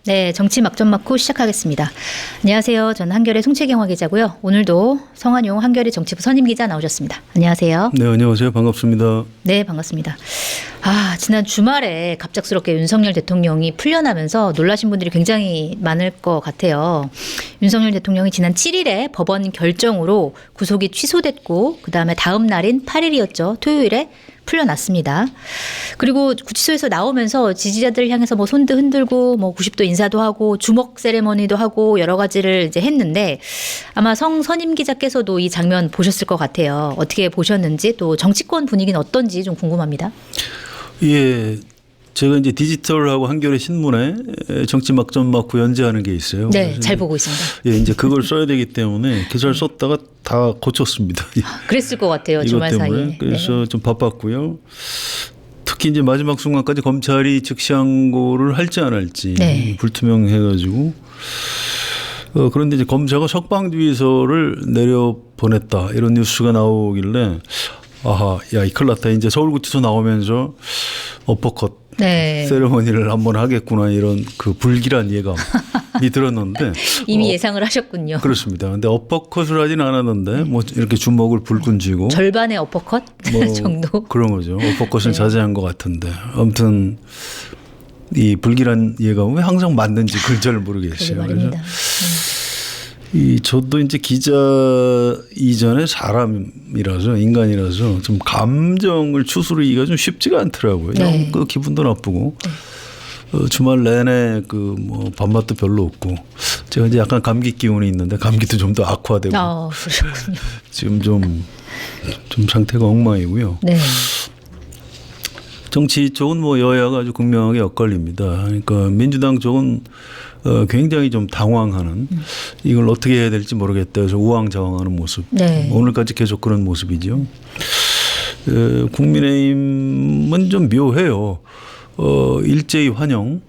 네, 정치 막전 막후 시작하겠습니다. 안녕하세요. 저는 한겨레 송채경화 기자고요. 오늘도 성한용 한겨레 정치부 선임 기자 나오셨습니다. 안녕하세요. 네, 안녕하세요. 반갑습니다. 네, 반갑습니다. 지난 주말에 갑작스럽게 윤석열 대통령이 풀려나면서 놀라신 분들이 굉장히 많을 것 같아요. 윤석열 대통령이 지난 7일에 법원 결정으로 구속이 취소됐고 그다음에 다음 날인 8일이었죠. 토요일에 풀려났습니다. 그리고 구치소에서 나오면서 지지자들 향해서 뭐 손도 흔들고 뭐 90도 인사도 하고 주먹 세레머니도 하고 여러 가지를 이제 했는데 아마 선임 기자께서도 이 장면 보셨을 것 같아요. 어떻게 보셨는지 또 정치권 분위기는 어떤지 좀 궁금합니다. 예, 제가 이제 디지털하고 한겨레 신문에 정치 막전 막후 연재하는 게 있어요. 네, 잘 보고 있습니다. 예, 이제 그걸 써야 되기 때문에 기사를 썼다가 다 고쳤습니다. 그랬을 것 같아요. 주말 사이에. 그래서 네. 좀 바빴고요. 특히 이제 마지막 순간까지 검찰이 즉시항고를 할지 안 할지 네. 불투명해가지고 그런데 이제 검사가 석방주의서를 내려 보냈다 이런 뉴스가 나오길래 아하, 야, 이 큰일 났다. 이제 서울구치소 나오면서 어퍼컷 네. 세레머니를 한번 하겠구나 이런 그 불길한 예감이 들었는데 이미 예상을 하셨군요. 그렇습니다. 근데 어퍼컷을 하진 않았는데 뭐 이렇게 주먹을 불끈 쥐고 절반의 어퍼컷 정도? 그런 거죠. 어퍼컷은 네. 자제한 것 같은데 아무튼 이 불길한 예감은 왜 항상 맞는지 그걸 잘 모르겠어요. 말입니다. 저도 이제 기자 이전에 사람이라서 인간이라서 좀 감정을 추스르기가 좀 쉽지가 않더라고요. 네. 그 기분도 나쁘고 주말 내내 그 뭐 밥맛도 별로 없고 제가 이제 약간 감기 기운이 있는데 감기도 좀 더 악화되고 그러셨군요. 지금 좀 상태가 엉망이고요. 네. 정치 쪽은 뭐 여야가 아주 극명하게 엇갈립니다. 그러니까 민주당 쪽은 굉장히 좀 당황하는 이걸 어떻게 해야 될지 모르겠다 해서 우왕좌왕하는 모습. 네. 오늘까지 계속 그런 모습이죠. 국민의힘은 좀 묘해요. 일제히 환영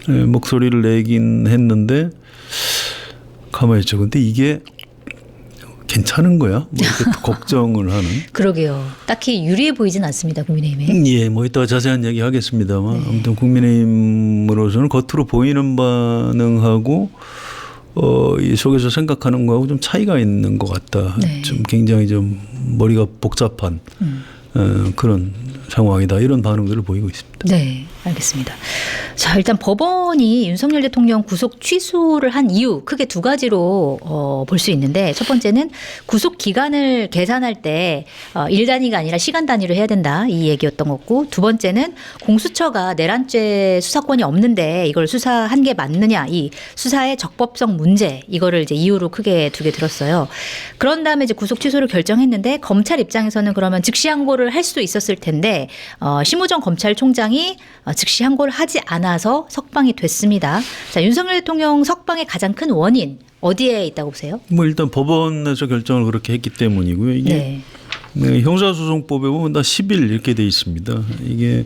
목소리를 내긴 했는데 가만히 있죠. 근데 이게 괜찮은 거야? 뭐 이렇게 걱정을 하는. 그러게요. 딱히 유리해 보이진 않습니다. 국민의힘에. 예, 뭐 이따 자세한 얘기 하겠습니다만 아무튼 국민의힘으로서는 겉으로 보이는 반응하고 이 속에서 생각하는 거하고 좀 차이가 있는 것 같다. 네. 좀 굉장히 좀 머리가 복잡한 그런 상황이다. 이런 반응들을 보이고 있습니다. 네, 알겠습니다. 자, 일단 법원이 윤석열 대통령 구속 취소를 한 이유 크게 두 가지로 볼 수 있는데 첫 번째는 구속 기간을 계산할 때 일 단위가 아니라 시간 단위로 해야 된다 이 얘기였던 거고 두 번째는 공수처가 내란죄 수사권이 없는데 이걸 수사한 게 맞느냐 이 수사의 적법성 문제 이거를 이제 이유로 크게 두 개 들었어요. 그런 다음에 이제 구속 취소를 결정했는데 검찰 입장에서는 그러면 즉시 항고를 할 수 있었을 텐데 심우정 검찰총장이 즉시 항고를 하지 않아서 석방이 됐습니다. 자, 윤석열 대통령 석방의 가장 큰 원인 어디에 있다고 보세요? 뭐 일단 법원에서 결정을 그렇게 했기 때문이고요. 이게 형사소송법에 보면 다 10일 이렇게 돼 있습니다. 이게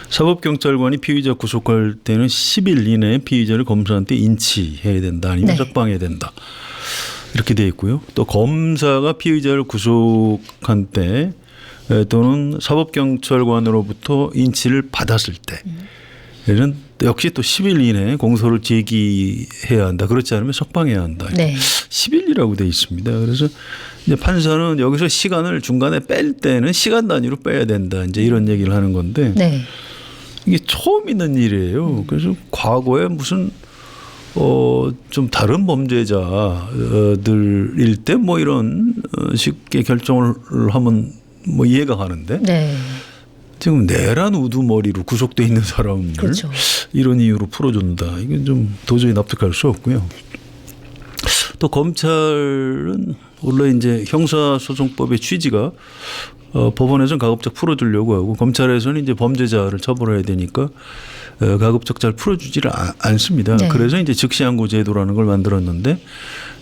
사법경찰관이 피의자 구속할 때는 10일 이내에 피의자를 검사한테 인치해야 된다 아니면 석방해야 된다. 이렇게 돼 있고요. 또 검사가 피의자를 구속한 때 또는 사법경찰관으로부터 인치를 받았을 때는 역시 또 10일 이내에 공소를 제기해야 한다. 그렇지 않으면 석방해야 한다. 네. 10일이라고 돼 있습니다. 그래서 이제 판사는 여기서 시간을 중간에 뺄 때는 시간 단위로 빼야 된다. 이제 이런 얘기를 하는 건데 이게 처음 있는 일이에요. 그래서 과거에 무슨 좀 다른 범죄자들일 때 뭐 이런 쉽게 결정을 하면 뭐 이해가 가는데 지금 내란 우두머리로 구속돼 있는 사람을 그렇죠. 이런 이유로 풀어준다. 이건 좀 도저히 납득할 수 없고요. 또 검찰은 원래 이제 형사소송법의 취지가 법원에서는 가급적 풀어주려고 하고 검찰에서는 이제 범죄자를 처벌해야 되니까 가급적 잘 풀어주지를 않습니다. 그래서 이제 즉시항고 제도라는 걸 만들었는데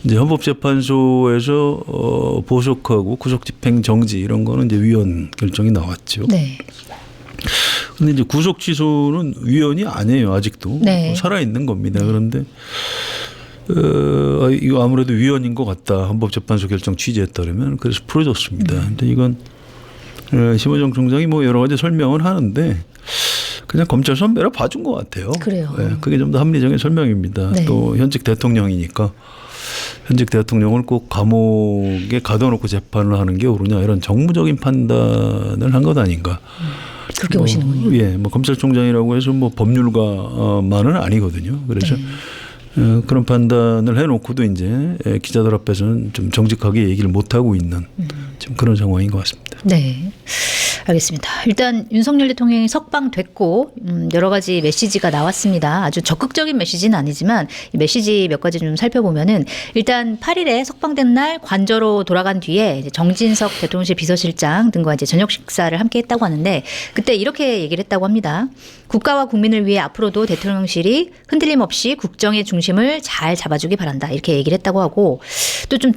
이제 헌법재판소에서 보석하고 구속집행 정지 이런 거는 이제 위헌 결정이 나왔죠. 그런데 이제 구속 취소는 위헌이 아니에요. 아직도 살아 있는 겁니다. 그런데 이거 아무래도 위헌인 것 같다. 헌법재판소 결정 취지에 따르면 그래서 풀어줬습니다. 근데 이건 심우정 총장이 뭐 여러 가지 설명을 하는데 그냥 검찰 선배라 봐준 것 같아요. 그래요. 네, 그게 좀 더 합리적인 설명입니다. 네. 또 현직 대통령이니까 현직 대통령을 꼭 감옥에 가둬놓고 재판을 하는 게 옳으냐 이런 정무적인 판단을 한 것 아닌가. 그렇게 보시는군요. 예, 뭐 검찰총장이라고 해서 뭐 법률가만은 아니거든요. 그래서 그런 판단을 해놓고도 이제 기자들 앞에서는 좀 정직하게 얘기를 못 하고 있는 지금 그런 상황인 것 같습니다. 네. 알겠습니다. 일단 윤석열 대통령이 석방됐고 여러 가지 메시지가 나왔습니다. 아주 적극적인 메시지는 아니지만 이 메시지 몇 가지 좀 살펴보면은 일단 8일에 석방된 날 관저로 돌아간 뒤에 이제 정진석 대통령실 비서실장 등과 이제 저녁 식사를 함께 했다고 하는데 그때 이렇게 얘기를 했다고 합니다. 국가와 국민을 위해 앞으로도 대통령실이 흔들림 없이 국정의 중심을 잘 잡아주기 바란다. 이렇게 얘기를 했다고 하고 또 좀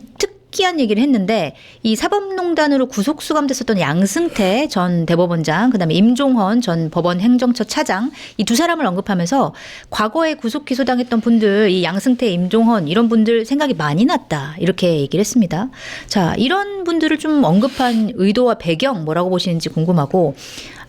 특이한 얘기를 했는데 이 사법농단으로 구속 수감됐었던 양승태 전 대법원장 그다음에 임종헌 전 법원 행정처 차장 이 두 사람을 언급하면서 과거에 구속 기소당했던 분들 이 양승태 임종헌 이런 분들 생각이 많이 났다 이렇게 얘기를 했습니다. 자 이런 분들을 좀 언급한 의도와 배경 뭐라고 보시는지 궁금하고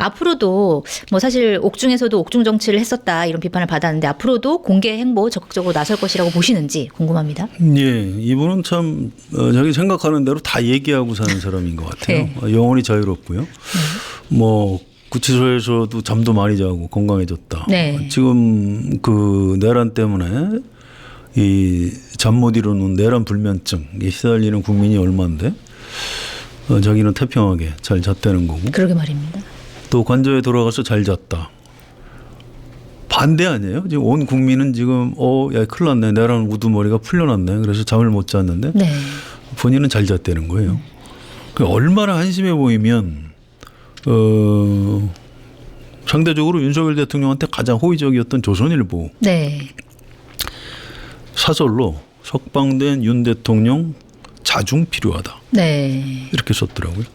앞으로도 뭐 사실 옥중에서도 옥중 정치를 했었다 이런 비판을 받았는데 앞으로도 공개 행보 적극적으로 나설 것이라고 보시는지 궁금합니다. 예, 이분은 참 자기 생각하는 대로 다 얘기하고 사는 사람인 것 같아요. 네. 영혼이 자유롭고요. 뭐 구치소에서도 잠도 많이 자고 건강해졌다. 네. 지금 그 내란 때문에 이 잠 못 이루는 내란 불면증에 시달리는 국민이 얼마인데 자기는 태평하게 잘 잤다는 거고. 그러게 말입니다. 또 관저에 돌아가서 잘 잤다. 반대 아니에요? 지금 온 국민은 지금 야 큰일 났네. 내란 우두머리가 풀려났네. 그래서 잠을 못 잤는데 네. 본인은 잘 잤다는 거예요. 얼마나 한심해 보이면 상대적으로 윤석열 대통령한테 가장 호의적이었던 조선일보 네. 사설로 석방된 윤 대통령 자중 필요하다. 네. 이렇게 썼더라고요.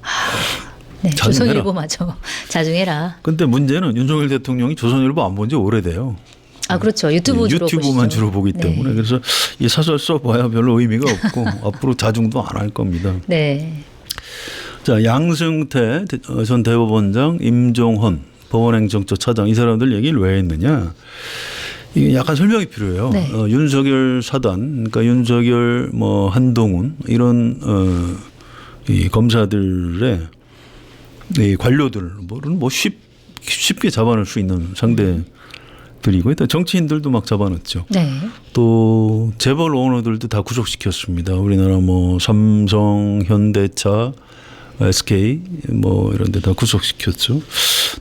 네. 자중해라. 조선일보 맞아. 자중해라. 근데 문제는 윤석열 대통령이 조선일보 안 본 지 오래돼요. 아 그렇죠. 유튜브 주로 유튜브만 보시죠. 주로 보기 때문에 네. 그래서 이 사설 써봐야 별로 의미가 없고 앞으로 자중도 안 할 겁니다. 네. 자 양승태 전 대법원장, 임종헌 법원행정처 차장 이 사람들 얘기를 왜 했느냐? 이게 약간 설명이 필요해요. 네. 윤석열 사단, 그러니까 윤석열 뭐 한동훈 이런 이 검사들의 이 관료들은 뭐 쉽게 잡아낼 수 있는 상대들이고 일단 정치인들도 막 잡아냈죠. 네. 또 재벌 오너들도 다 구속시켰습니다. 우리나라 뭐 삼성, 현대차, SK 뭐 이런 데 다 구속시켰죠.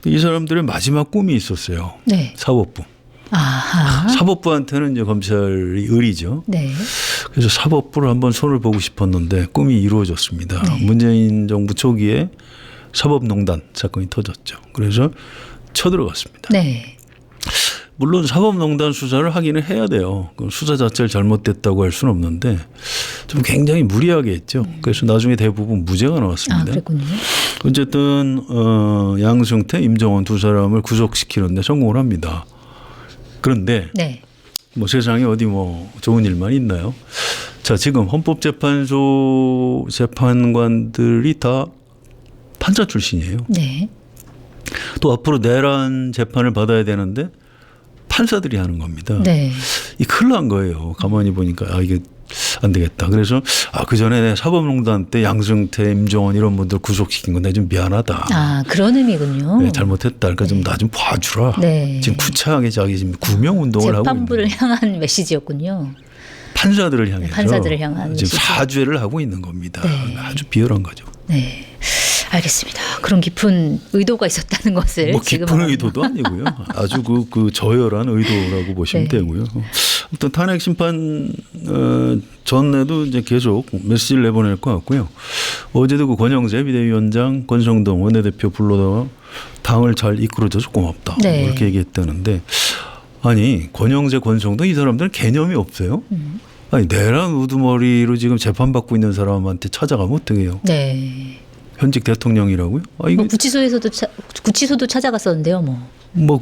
이 사람들의 마지막 꿈이 있었어요. 네. 사법부. 아하. 사법부한테는 이제 검찰이 을이죠. 네. 그래서 사법부를 한번 손을 보고 싶었는데 꿈이 이루어졌습니다. 네. 문재인 정부 초기에 사법농단 사건이 터졌죠. 그래서 쳐들어갔습니다. 네. 물론 사법농단 수사를 하기는 해야 돼요. 수사 자체를 잘못됐다고 할 수는 없는데 좀 굉장히 무리하게 했죠. 그래서 나중에 대부분 무죄가 나왔습니다. 아 그랬군요. 어쨌든 양승태, 임종헌 두 사람을 구속시키는데 성공을 합니다. 그런데 네. 뭐 세상에 어디 뭐 좋은 일만 있나요? 자, 지금 헌법재판소 재판관들이 다 판사 출신이에요. 네. 또 앞으로 내란 재판을 받아야 되는데 판사들이 하는 겁니다. 네. 이 큰일 난 거예요. 가만히 보니까 이게 안 되겠다. 그래서 그 전에 사법농단 때 양승태, 임종헌 이런 분들 구속시킨 건 내가 좀 미안하다. 아 그런 의미군요. 네, 잘못했다. 그러니까 좀 나 좀 봐주라. 네. 지금 구차하게 자기 지금 구명 운동을 하고 재판부를 있는 향한 메시지였군요. 판사들을 향해서 판사들을 향한 지금 메시지. 사죄를 하고 있는 겁니다. 네. 아주 비열한 거죠. 네. 알겠습니다. 그런 깊은 의도가 있었다는 것을 뭐 지금 깊은 알았나. 의도도 아니고요. 아주 그 저열한 의도라고 보시면 네. 되고요. 아무튼 탄핵 심판 전에도 이제 계속 메시지를 내보낼 것 같고요. 어제도 그 권영세 비대위원장, 권성동 원내대표 불러다가 당을 잘 이끌어줘서 고맙다. 네. 뭐 이렇게 얘기했다는데 아니 권영세, 권성동 이 사람들은 개념이 없어요. 아니 내란 우두머리로 지금 재판받고 있는 사람한테 찾아가면 어떡해요. 네. 현직 대통령이라고요? 이거 뭐 구치소도 찾아갔었는데요, 뭐.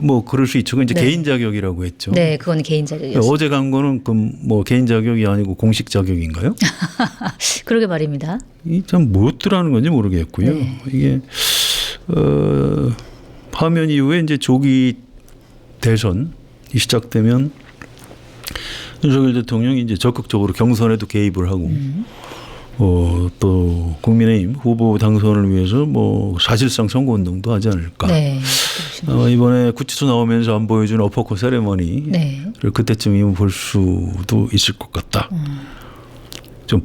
뭐 그럴 수 있죠. 이제 네. 개인 자격이라고 했죠. 네, 그건 개인 자격이었어요. 어제 간 거는 그 뭐 개인 자격이 아니고 공식 자격인가요? 그러게 말입니다. 이 참 무엇들하는 건지 모르겠고요. 네. 이게 파면 이후에 이제 조기 대선이 시작되면 윤석열 대통령이 이제 적극적으로 경선에도 개입을 하고 또 국민의힘 후보 당선을 위해서 뭐 사실상 선거운동도 하지 않을까. 네. 이번에 구치소 나오면서 안 보여준 어퍼컷 세레머니를 네. 그때쯤이면 볼 수도 있을 것 같다. 좀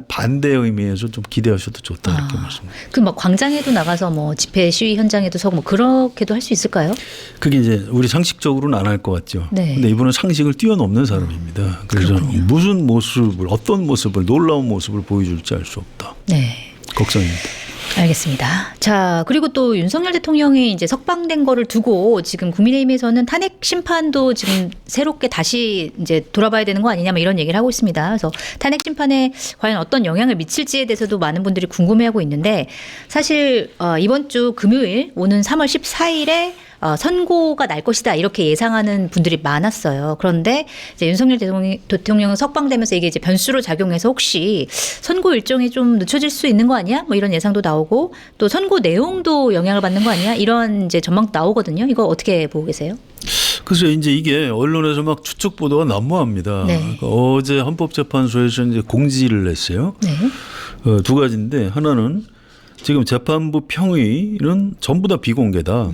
반대 의미에서 좀 기대하셔도 좋다 이렇게 말씀드립니다. 그 막 광장에도 나가서 뭐 집회 시위 현장에도 서고 뭐 그렇게도 할 수 있을까요? 그게 이제 우리 상식적으로는 안 할 것 같죠. 네. 근데 이분은 상식을 뛰어넘는 사람입니다. 그래서 그렇군요. 무슨 모습을 어떤 모습을 놀라운 모습을 보여줄지 알 수 없다. 네. 걱정입니다. 알겠습니다. 자, 그리고 또 윤석열 대통령이 이제 석방된 거를 두고 지금 국민의힘에서는 탄핵 심판도 지금 새롭게 다시 이제 돌아봐야 되는 거 아니냐 뭐 이런 얘기를 하고 있습니다. 그래서 탄핵 심판에 과연 어떤 영향을 미칠지에 대해서도 많은 분들이 궁금해하고 있는데 사실 이번 주 금요일 오는 3월 14일에 선고가 날 것이다 이렇게 예상하는 분들이 많았어요. 그런데 이제 윤석열 대통령은 석방되면서 이게 이제 변수로 작용해서 혹시 선고 일정이 좀 늦춰질 수 있는 거 아니야? 뭐 이런 예상도 나오고 또 선고 내용도 영향을 받는 거 아니야? 이런 이제 전망도 나오거든요. 이거 어떻게 보고 계세요? 그래서 이제 이게 언론에서 막 추측 보도가 난무합니다. 네. 그러니까 어제 헌법재판소에서 이제 공지를 냈어요. 네. 두 가지인데 하나는 지금 재판부 평의는 전부 다 비공개다.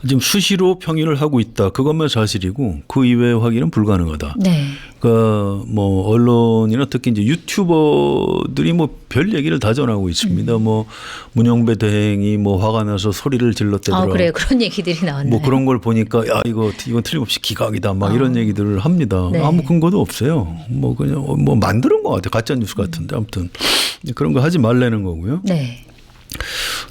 지금 수시로 평의를 하고 있다. 그것만 사실이고 그 이외의 확인은 불가능하다. 네. 그러니까 뭐 언론이나 특히 이제 유튜버들이 뭐 별 얘기를 다 전하고 있습니다. 뭐 문영배 대행이 뭐 화가 나서 소리를 질렀대더라. 그래요. 그런 얘기들이 나왔나요? 뭐 그런 걸 보니까 야 이건 틀림없이 기각이다. 막 이런 얘기들을 합니다. 네. 아무 근거도 없어요. 뭐 그냥 뭐 만드는 것 같아요. 가짜 뉴스 같은데 아무튼 그런 거 하지 말라는 거고요. 네.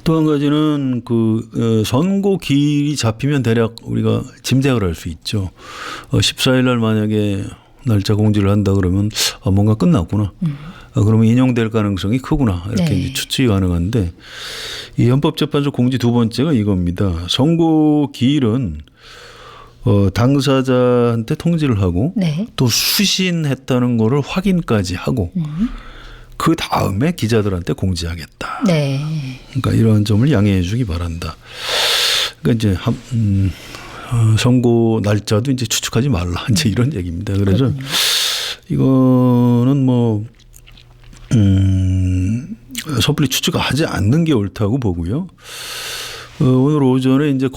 또 한 가지는 그 선고 기일이 잡히면 대략 우리가 짐작을 할 수 있죠. 14일 날 만약에 날짜 공지를 한다 그러면 뭔가 끝났구나. 그러면 인용될 가능성이 크구나. 이렇게 네. 이제 추측이 가능한데 이 헌법재판소 공지 두 번째가 이겁니다. 선고 기일은 당사자한테 통지를 하고 네. 또 수신했다는 거를 확인까지 하고 그 다음에 기자들한테 공지하겠다. 네. 그러니까 이러한 점을 양해해 주기 바란다. 그러니까 이제 선고 날짜도 이제 추측하지 말라. 이제 이런 얘기입니다. 그래서 그렇군요. 이거는 뭐 섣불리 추측하지 않는 게 옳다고 보고요. 오늘 오전에 이제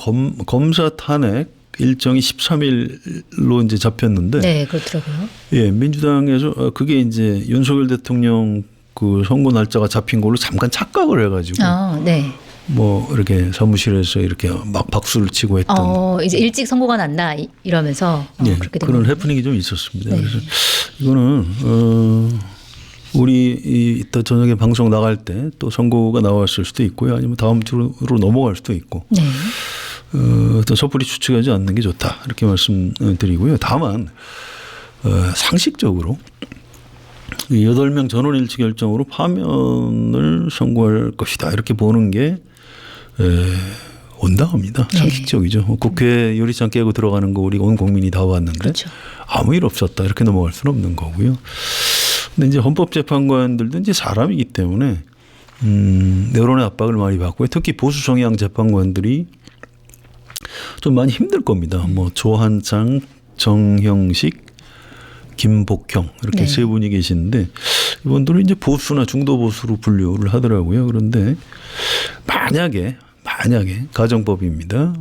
검사 탄핵 일정이 13일로 이제 잡혔는데, 네, 그렇더라고요. 예, 민주당에서 그게 이제 윤석열 대통령 그 선고 날짜가 잡힌 걸로 잠깐 착각을 해가지고 네. 뭐 이렇게 사무실에서 이렇게 막 박수를 치고 했던 이제 일찍 선고가 났나 이러면서 예, 그렇게 된 그런 거군요. 해프닝이 좀 있었습니다. 네. 그래서 이거는 우리 이따 저녁에 방송 나갈 때 또 선고가 나왔을 수도 있고요, 아니면 다음 주로 넘어갈 수도 있고. 네. 또 섣불리 추측하지 않는 게 좋다 이렇게 말씀드리고요. 다만 상식적으로 8명 전원일치 결정으로 파면을 선고할 것이다 이렇게 보는 게 온당합니다. 네. 상식적이죠. 국회 유리창 깨고 들어가는 거 우리 온 국민이 다 봤는데 그렇죠. 아무 일 없었다 이렇게 넘어갈 수는 없는 거고요. 근데 이제 헌법재판관들도 이제 사람이기 때문에 여론의 압박을 많이 받고요. 특히 보수 성향 재판관들이 좀 많이 힘들 겁니다. 뭐 조한창, 정형식, 김복형 이렇게 네. 세 분이 계시는데 이분들은 이제 보수나 중도 보수로 분류를 하더라고요. 그런데 만약에 가정법입니다.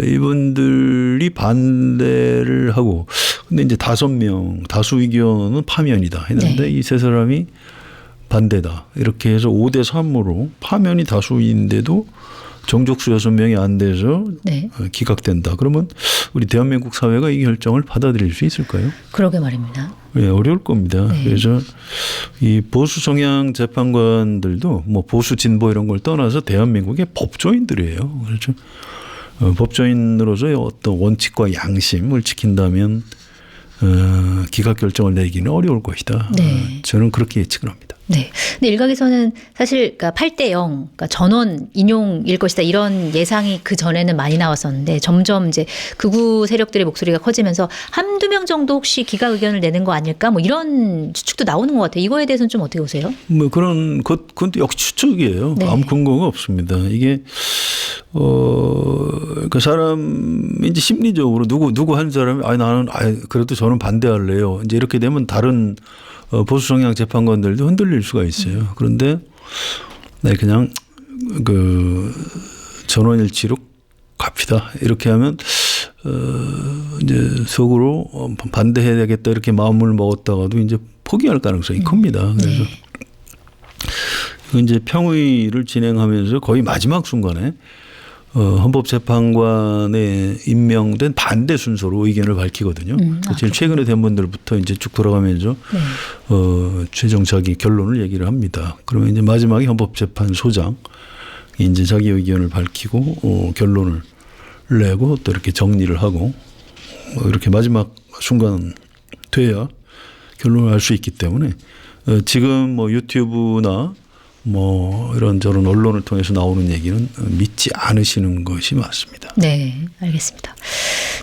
이분들이 반대를 하고 근데 이제 5명 다수 의견은 파면이다 했는데 네. 이 세 사람이 반대다 이렇게 해서 5대 3으로 파면이 다수인데도 정족수 6명이 안 돼서 네. 기각된다. 그러면 우리 대한민국 사회가 이 결정을 받아들일 수 있을까요? 그러게 말입니다. 네, 어려울 겁니다. 네. 그래서 이 보수 성향 재판관들도 뭐 보수 진보 이런 걸 떠나서 대한민국의 법조인들이에요. 그렇죠. 법조인으로서의 어떤 원칙과 양심을 지킨다면 기각 결정을 내기는 어려울 것이다. 네. 저는 그렇게 예측을 합니다. 네. 근데 일각에서는 사실 그러니까 8대 0, 그러니까 전원 인용일 것이다 이런 예상이 그 전에는 많이 나왔었는데 점점 이제 극우 세력들의 목소리가 커지면서 한두 명 정도 혹시 기각 의견을 내는 거 아닐까 뭐 이런 추측도 나오는 것 같아요. 이거에 대해서는 좀 어떻게 보세요? 뭐 그건 또 역시 추측이에요. 네. 아무 근거가 없습니다. 이게 그 사람이 이제 심리적으로 누구 한 사람이 나는 그래도 저는 반대할래요. 이제 이렇게 되면 다른 보수 성향 재판관들도 흔들릴 수가 있어요. 그런데 네, 그냥 그 전원일치로 갑시다. 이렇게 하면 이제 속으로 반대해야 되겠다 이렇게 마음을 먹었다가도 이제 포기할 가능성이 큽니다. 그래서 이제 평의를 진행하면서 거의 마지막 순간에 헌법재판관에 임명된 반대 순서로 의견을 밝히거든요. 제일 최근에 된 분들부터 이제 쭉 돌아가면서 최종 자기 결론을 얘기를 합니다. 그러면 이제 마지막에 헌법재판소장이 이제 자기 의견을 밝히고 결론을 내고 또 이렇게 정리를 하고 이렇게 마지막 순간 돼야 결론을 알 수 있기 때문에 지금 뭐 유튜브나 뭐 이런저런 언론을 통해서 나오는 얘기는 믿지 않으시는 것이 맞습니다. 네, 알겠습니다.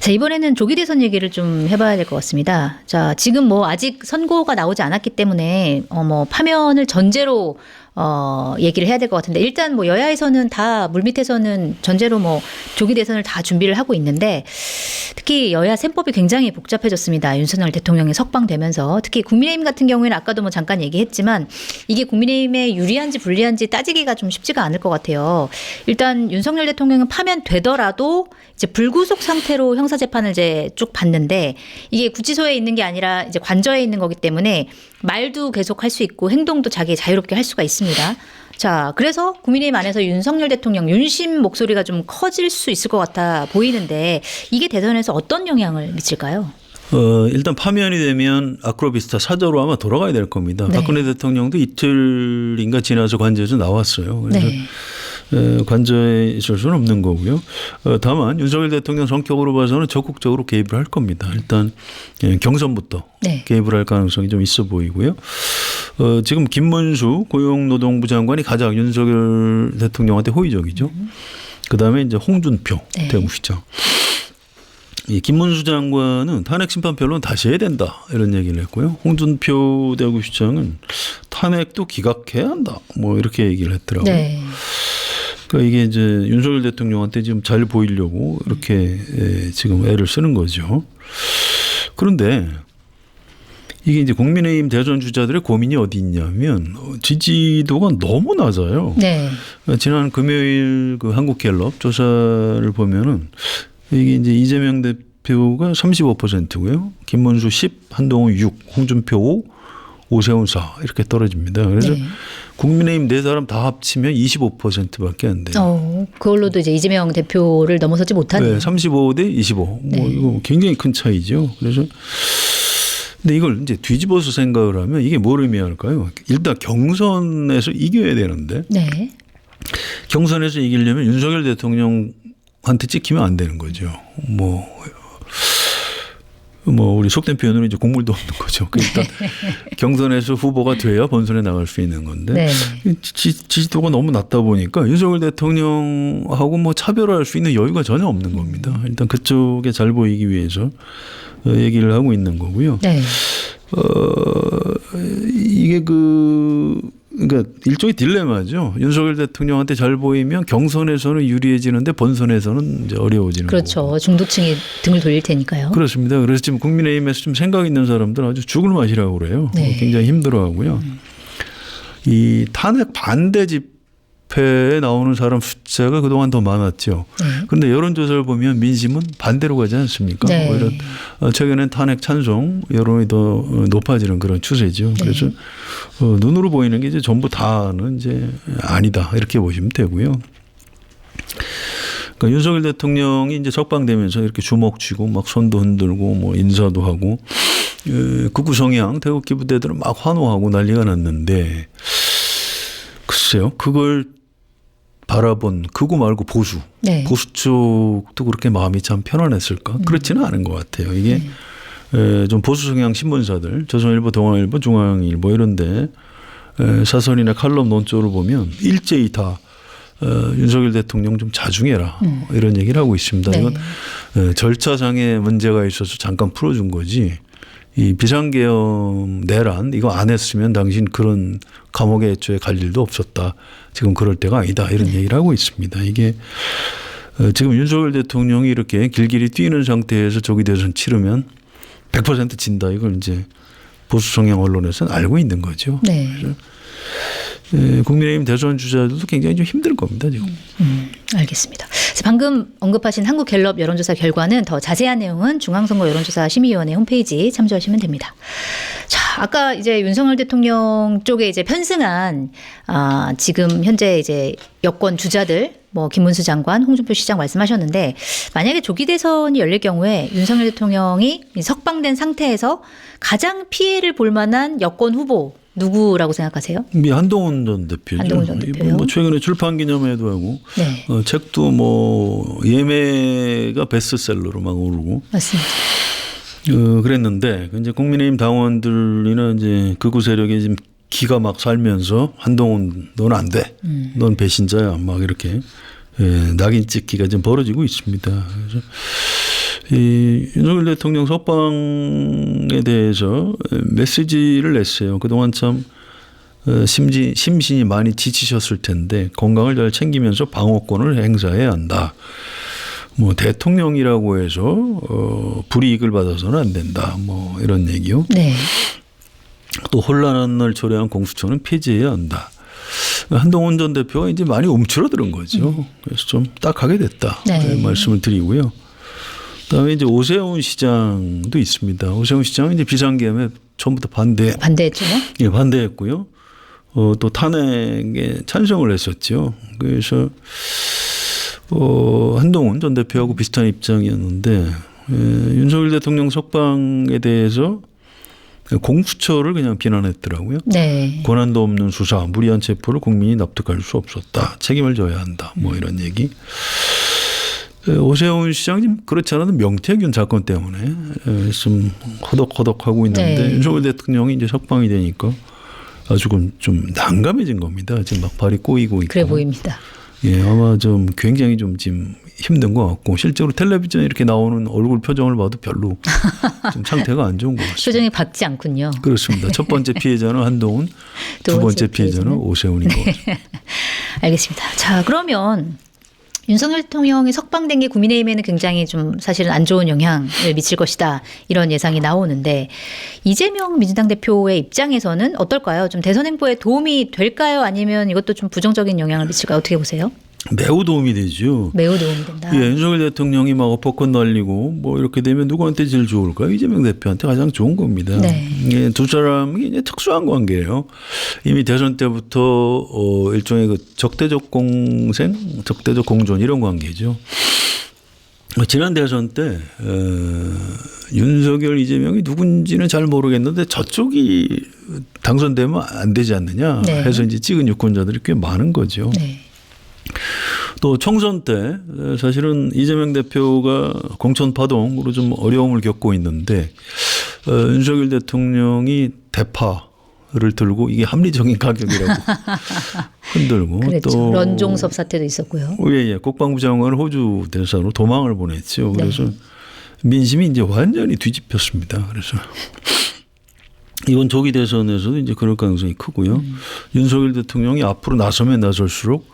자, 이번에는 조기 대선 얘기를 좀 해봐야 될 것 같습니다. 자, 지금 뭐 아직 선고가 나오지 않았기 때문에 뭐 파면을 전제로 얘기를 해야 될 것 같은데 일단 뭐 여야에서는 다 물밑에서는 전제로 뭐 조기 대선을 다 준비를 하고 있는데 특히 여야 셈법이 굉장히 복잡해졌습니다. 윤석열 대통령이 석방되면서 특히 국민의힘 같은 경우에는 아까도 뭐 잠깐 얘기했지만 이게 국민의힘에 유리한지 불리한지 따지기가 좀 쉽지가 않을 것 같아요. 일단 윤석열 대통령은 파면되더라도 이제 불구속 상태로 형사재판을 이제 쭉 받는데 이게 구치소에 있는 게 아니라 이제 관저에 있는 거기 때문에 말도 계속 할 수 있고 행동도 자기 자유롭게 할 수가 있습니다. 자, 그래서 국민의힘 안에서 윤석열 대통령 윤심 목소리가 좀 커질 수 있을 것 같아 보이는데 이게 대선에서 어떤 영향을 미칠까요? 일단 파면이 되면 아크로비스타 사저로 아마 돌아가야 될 겁니다. 네. 박근혜 대통령도 이틀인가 지나서 관저에서 나왔어요. 그래서 네. 관저에 있을 수는 없는 거고요. 다만 윤석열 대통령 성격으로 봐서는 적극적으로 개입을 할 겁니다. 일단 경선부터 네. 개입을 할 가능성이 좀 있어 보이고요. 지금 김문수 고용노동부 장관이 가장 윤석열 대통령한테 호의적이죠. 그다음에 이제 홍준표 네. 대구시장. 이 김문수 장관은 탄핵 심판 변론 다시 해야 된다 이런 얘기를 했고요. 홍준표 대구시장은 탄핵도 기각해야 한다 뭐 이렇게 얘기를 했더라고요. 네. 그러니까 이게 이제 윤석열 대통령한테 지금 잘 보이려고 이렇게 지금 애를 쓰는 거죠. 그런데 이게 이제 국민의힘 대선 주자들의 고민이 어디 있냐면 지지도가 너무 낮아요. 네. 지난 금요일 그 한국갤럽 조사를 보면은 이게 이제 이재명 대표가 35%고요. 김문수 10, 한동훈 6, 홍준표 5, 오세훈 4 이렇게 떨어집니다. 그래서 네. 국민의힘 네 사람 다 합치면 25%밖에 안 돼요. 그걸로도 이제 이재명 대표를 넘어서지 못하네요. 네, 35대 25. 네. 뭐 이거 굉장히 큰 차이죠. 그래서 근데 이걸 이제 뒤집어서 생각을 하면 이게 뭘 의미할까요? 일단 경선에서 이겨야 되는데 네. 경선에서 이기려면 윤석열 대통령한테 찍히면 안 되는 거죠. 뭐 우리 속된 표현으로 이제 국물도 없는 거죠. 일단 경선에서 후보가 돼야 본선에 나갈 수 있는 건데 네. 지지도가 너무 낮다 보니까 윤석열 대통령하고 뭐 차별할 수 있는 여유가 전혀 없는 겁니다. 일단 그쪽에 잘 보이기 위해서 얘기를 하고 있는 거고요. 네. 이게 그러니까 일종의 딜레마죠. 윤석열 대통령한테 잘 보이면 경선에서는 유리해지는데 본선에서는 이제 어려워지는 그렇죠. 거고. 중도층이 등을 돌릴 테니까요. 그렇습니다. 그래서 지금 국민의힘에서 좀 생각 있는 사람들은 아주 죽을 맛이라고 그래요. 네. 굉장히 힘들어하고요. 이 탄핵 반대 집회에 나오는 사람 숫자가 그동안 더 많았죠. 그런데 여론조사를 보면 민심은 반대로 가지 않습니까? 네. 오히려 최근엔 탄핵 찬성 여론이 더 높아지는 그런 추세죠. 그래서 눈으로 보이는 게 이제 전부 다는 이제 아니다 이렇게 보시면 되고요. 그러니까 윤석열 대통령이 이제 석방되면서 이렇게 주먹 쥐고 막 손도 흔들고 뭐 인사도 하고 극우 성향 태극기 부대들은 막 환호하고 난리가 났는데 글쎄요 그걸 바라본 극우 말고 보수 네. 보수 쪽도 그렇게 마음이 참 편안했을까? 그렇지는 않은 것 같아요. 이게 좀 보수 성향 신문사들 조선일보, 동아일보, 중앙일보 이런데 사설이나 칼럼 논조를 보면 일제히 다 윤석열 대통령 좀 자중해라 이런 얘기를 하고 있습니다. 네. 이건 절차상의 문제가 있어서 잠깐 풀어준 거지. 이 비상계엄 내란 이거 안 했으면 당신 그런 감옥에 애초에 갈 일도 없었다. 지금 그럴 때가 아니다. 이런 얘기를 하고 있습니다. 이게 지금 윤석열 대통령이 이렇게 길길이 뛰는 상태에서 조기 대선 치르면 100% 진다. 이걸 이제 보수 성향 언론에서는 알고 있는 거죠. 네. 그래서 국민의힘 대선 주자들도 굉장히 좀 힘들 겁니다. 지금. 알겠습니다. 그래서 방금 언급하신 한국갤럽 여론조사 결과는 더 자세한 내용은 중앙선거 여론조사 심의위원회 홈페이지 참조하시면 됩니다. 자, 아까 이제 윤석열 대통령 쪽에 이제 편승한 지금 현재 이제 여권 주자들 뭐 김문수 장관, 홍준표 시장 말씀하셨는데 만약에 조기 대선이 열릴 경우에 윤석열 대통령이 석방된 상태에서 가장 피해를 볼 만한 여권 후보 누구라고 생각하세요? 한동훈 전 대표죠. 한동훈 전 대표요. 뭐 최근에 출판 기념회도 하고 네. 책도 뭐 예매가 베스트셀러로 막 오르고 맞습니다. 그랬는데 이제 국민의힘 당원들이나 이제 극우 세력이 지금 기가 막 살면서 한동훈 넌 안 돼. 넌 배신자야. 막 이렇게 낙인 찍기가 좀 벌어지고 있습니다. 그래서 이 윤석열 대통령 석방에 대해서 메시지를 냈어요. 그동안 참 심신이 많이 지치셨을 텐데 건강을 잘 챙기면서 방어권을 행사해야 한다. 뭐 대통령이라고 해서 불이익을 받아서는 안 된다. 뭐 이런 얘기요. 네. 또 혼란한 날 초래한 공수처는 폐지해야 한다. 한동훈 전 대표가 이제 많이 움츠러드는 거죠. 그래서 좀 딱하게 됐다. 네. 말씀을 드리고요. 그다음에 이제 오세훈 시장도 있습니다. 오세훈 시장은 이제 비상계엄에 처음부터 반대했죠. 예, 반대했고요. 또 탄핵에 찬성을 했었죠. 그래서 한동훈 전 대표하고 비슷한 입장이었는데 윤석열 대통령 석방에 대해서 공수처를 그냥 비난했더라고요. 네. 권한도 없는 수사, 무리한 체포를 국민이 납득할 수 없었다. 책임을 져야 한다. 뭐 이런 얘기. 오세훈 시장이 그렇지 않아도 명태균 사건 때문에 좀 허덕허덕하고 있는데 네. 윤석열 대통령이 이제 석방이 되니까 아주 좀 난감해진 겁니다. 지금 막 발이 꼬이고 있고. 그래 보입니다. 예, 아마 좀 굉장히 좀 지금 힘든 것 같고 실제로 텔레비전에 이렇게 나오는 얼굴 표정을 봐도 별로 좀 상태가 안 좋은 것 같습니다. 표정이 밝지 않군요. 그렇습니다. 첫 번째 피해자는 한동훈, 두 번째 피해자는 오세훈인 것 같습니다. 알겠습니다. 자, 그러면 윤석열 대통령이 석방된 게 국민의힘에는 굉장히 좀 사실은 안 좋은 영향을 미칠 것이다. 이런 예상이 나오는데 이재명 민주당 대표의 입장에서는 어떨까요? 좀 대선 행보에 도움이 될까요? 아니면 이것도 좀 부정적인 영향을 미칠까요? 어떻게 보세요? 매우 도움이 되죠. 매우 도움이 된다. 예, 윤석열 대통령이 막 어퍼컷 날리고 뭐 이렇게 되면 누구한테 제일 좋을까요? 이재명 대표한테 가장 좋은 겁니다. 네. 예, 두 사람이 이제 특수한 관계예요. 이미 대선 때부터 일종의 그 적대적 공생, 적대적 공존 이런 관계죠. 지난 대선 때 윤석열, 이재명이 누군지는 잘 모르겠는데 저쪽이 당선되면 안 되지 않느냐 네. 해서 이제 찍은 유권자들이 꽤 많은 거죠. 네. 또 총선 때 사실은 이재명 대표가 공천 파동으로 좀 어려움을 겪고 있는데 윤석열 대통령이 대파를 들고 이게 합리적인 가격이라고 흔들고 그랬죠. 또 런종섭 사태도 있었고요. 예, 국방부 장관을 호주 대사로 도망을 보냈죠. 그래서 네. 민심이 이제 완전히 뒤집혔습니다. 그래서 이번 조기 대선에서도 이제 그럴 가능성이 크고요. 윤석열 대통령이 앞으로 나서면 나설수록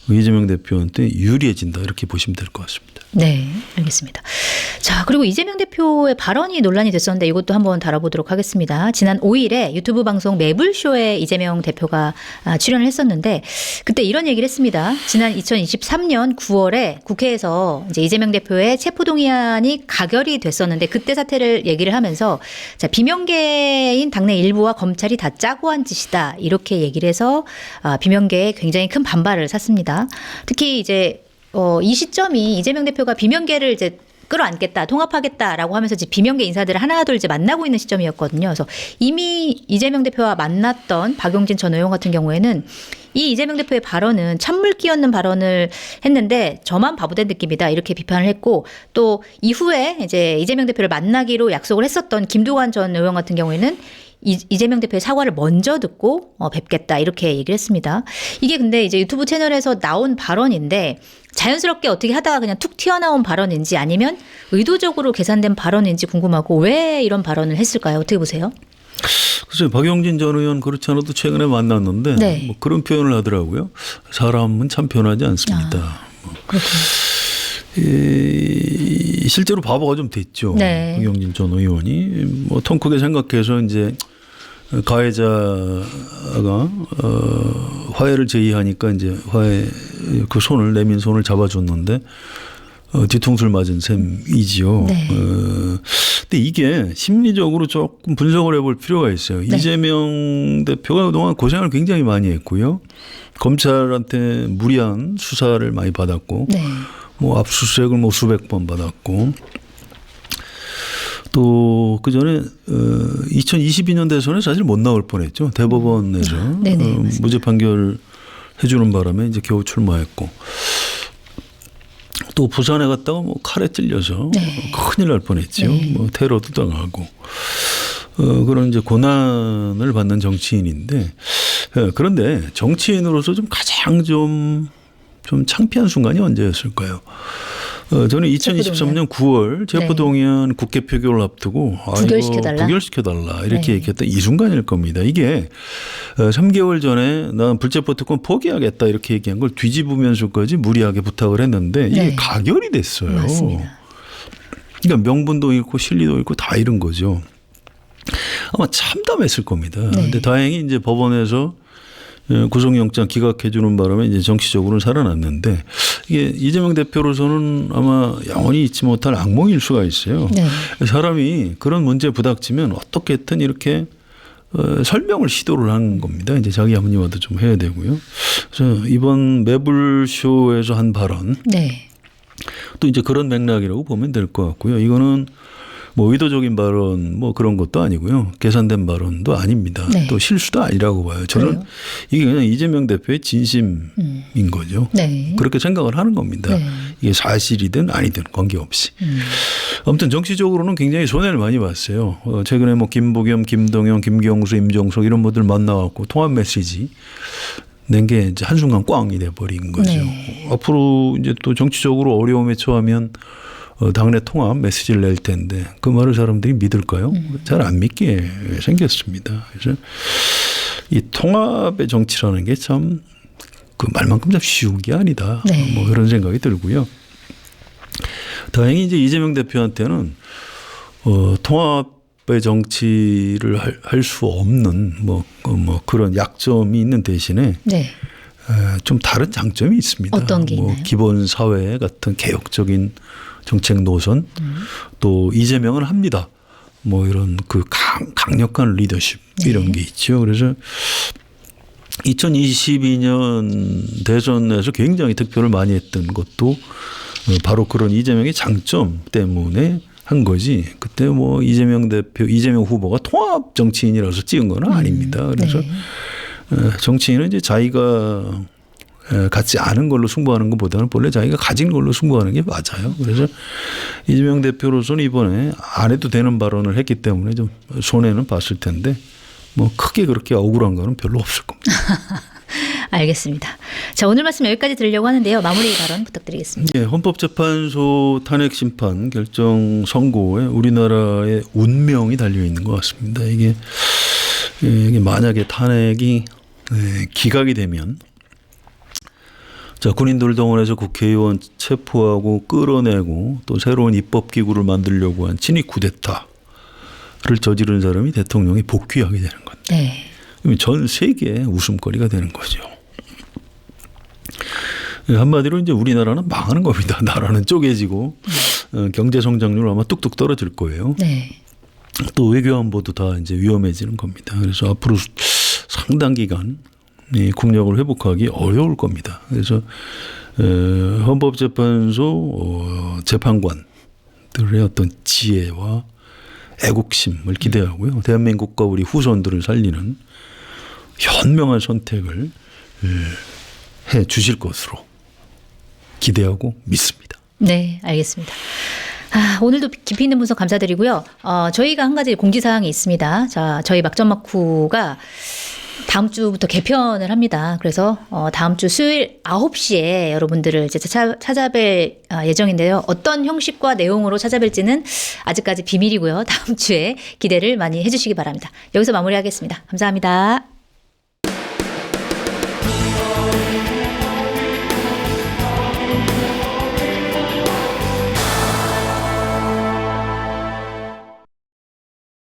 이재명 대표한테 유리해진다 이렇게 보시면 될 것 같습니다. 네, 알겠습니다. 자, 그리고 이재명 대표의 발언이 논란이 됐었는데 이것도 한번 다뤄보도록 하겠습니다. 지난 5일에 유튜브 방송 매불쇼에 이재명 대표가 출연을 했었는데 그때 이런 얘기를 했습니다. 지난 2023년 9월에 국회에서 이제 이재명 대표의 체포동의안이 가결이 됐었는데 그때 사태를 얘기를 하면서 자, 비명계인 당내 일부와 검찰이 다 짜고 한 짓이다 이렇게 얘기를 해서 비명계에 굉장히 큰 반발을 샀습니다. 특히 이제 이 시점이 이재명 대표가 비명계를 이제 끌어안겠다, 통합하겠다라고 하면서 이제 비명계 인사들을 하나둘 이제 만나고 있는 시점이었거든요. 그래서 이미 이재명 대표와 만났던 박용진 전 의원 같은 경우에는 이 이재명 대표의 발언은 찬물 끼얹는 발언을 했는데 저만 바보된 느낌이다 이렇게 비판을 했고 또 이후에 이제 이재명 대표를 만나기로 약속을 했었던 김두관 전 의원 같은 경우에는 이재명 대표의 사과를 먼저 듣고 뵙겠다 이렇게 얘기를 했습니다. 이게 근데 이제 유튜브 채널에서 나온 발언인데 자연스럽게 어떻게 하다가 그냥 툭 튀어나온 발언인지 아니면 의도적으로 계산된 발언인지 궁금하고 왜 이런 발언을 했을까요? 어떻게 보세요? 글쎄요. 박용진 전 의원 그렇지 않아도 최근에 만났는데 네. 뭐 그런 표현을 하더라고요. 사람은 참 변하지 않습니다. 그렇군요. 실제로 바보가 좀 됐죠. 네. 구경진 전 의원이 뭐 통 크게 생각해서 이제 가해자가 화해를 제의하니까 이제 화해 그 손을 내민 손을 잡아줬는데 뒤통수를 맞은 셈이지요. 네. 근데 이게 심리적으로 조금 분석을 해볼 필요가 있어요. 네. 이재명 대표가 그동안 고생을 굉장히 많이 했고요. 검찰한테 무리한 수사를 많이 받았고, 네. 뭐 압수수색을 뭐 수백 번 받았고, 또 그 전에 2022년 대선에 사실 못 나올 뻔했죠. 대법원에서 무죄 판결 해주는 바람에 이제 겨우 출마했고. 또 부산에 갔다가 뭐 칼에 찔려서 네. 큰일 날 뻔했죠. 네. 뭐 테러도 당하고 그런 이제 고난을 받는 정치인인데 그런데 정치인으로서 좀 가장 좀 창피한 순간이 언제였을까요? 저는 2023년 9월 체포동의안 국회 표결을 앞두고 부결시켜달라 이렇게 얘기했던 이 순간일 겁니다. 이게 3개월 전에 난 불체포 특권 포기하겠다 이렇게 얘기한 걸 뒤집으면서까지 무리하게 부탁을 했는데 이게 가결이 됐어요. 맞습니다. 그러니까 명분도 잃고 실리도 잃고 다 잃은 거죠. 아마 참담했을 겁니다. 그런데 다행히 이제 법원에서 구속영장 기각해 주는 바람에 이제 정치적으로는 살아났는데 이게 이재명 대표로서는 아마 영원히 잊지 못할 악몽일 수가 있어요. 네. 사람이 그런 문제에 부닥치면 어떻게든 이렇게 설명을 시도를 하는 겁니다. 이제 자기 합리화도 좀 해야 되고요. 그래서 이번 매불쇼에서 한 발언 또 이제 그런 맥락이라고 보면 될 것 같고요. 이거는 뭐 의도적인 발언 뭐 그런 것도 아니고요. 계산된 발언도 아닙니다. 또 실수도 아니라고 봐요. 저는 그래요? 이게 그냥 이재명 대표의 진심인 거죠. 그렇게 생각을 하는 겁니다. 이게 사실이든 아니든 관계없이. 아무튼 정치적으로는 굉장히 손해를 많이 봤어요. 최근에 뭐 김부겸, 김동연, 김경수, 임종석 이런 분들 만나갖고 통합 메시지 낸 게 이제 한순간 꽝이 돼버린 거죠. 앞으로 이제 또 정치적으로 어려움에 처하면 당내 통합 메시지를 낼 텐데 그 말을 사람들이 믿을까요? 잘 안 믿게 생겼습니다. 그래서 이 통합의 정치라는 게 참 그 말만큼 참 쉬운 게 아니다. 뭐 그런 생각이 들고요. 다행히 이제 이재명 대표한테는 통합의 정치를 할 수 없는 뭐 그런 약점이 있는 대신에 좀 다른 장점이 있습니다. 어떤 게 있나요? 뭐 기본 사회 같은 개혁적인 정책 노선 또 이재명은 합니다. 뭐 이런 그 강력한 리더십 이런 게 있죠. 그래서 2022년 대선에서 굉장히 득표를 많이 했던 것도 바로 그런 이재명의 장점 때문에 한 거지. 그때 뭐 이재명 후보가 통합 정치인이라서 찍은 건 아닙니다. 그래서 정치인은 이제 자기가 갖지 않은 걸로 승부하는 것보다는 본래 자기가 가진 걸로 승부하는 게 맞아요. 그래서 이재명 대표로서는 이번에 안 해도 되는 발언을 했기 때문에 좀 손해는 봤을 텐데 뭐 크게 그렇게 억울한 거는 별로 없을 겁니다. 알겠습니다. 자, 오늘 말씀 여기까지 드리려고 하는데요. 마무리 발언 부탁드리겠습니다. 헌법재판소 탄핵 심판 결정 선고에 우리나라의 운명이 달려 있는 것 같습니다. 이게 만약에 탄핵이 기각이 되면 자, 군인들 동원해서 국회의원 체포하고 끌어내고 또 새로운 입법기구를 만들려고 한 친위 쿠데타를 저지른 사람이 대통령이 복귀하게 되는 건데 그러면 전 세계의 웃음거리가 되는 거죠. 한마디로 이제 우리나라는 망하는 겁니다. 나라는 쪼개지고 경제 성장률 아마 뚝뚝 떨어질 거예요. 또 외교 안보도 다 이제 위험해지는 겁니다. 그래서 앞으로 상당 기간 국력을 회복하기 어려울 겁니다. 그래서 헌법재판소 재판관들의 어떤 지혜와 애국심을 기대하고요. 대한민국과 우리 후손들을 살리는 현명한 선택을 해 주실 것으로 기대하고 믿습니다. 네, 알겠습니다. 오늘도 깊이 있는 분석 감사드리고요. 저희가 한 가지 공지사항이 있습니다. 자, 저희 막전막후가 다음 주부터 개편을 합니다. 그래서 다음 주 수요일 9시에 여러분들을 이제 찾아뵐 예정인데요. 어떤 형식과 내용으로 찾아뵐지는 아직까지 비밀이고요. 다음 주에 기대를 많이 해주시기 바랍니다. 여기서 마무리하겠습니다. 감사합니다.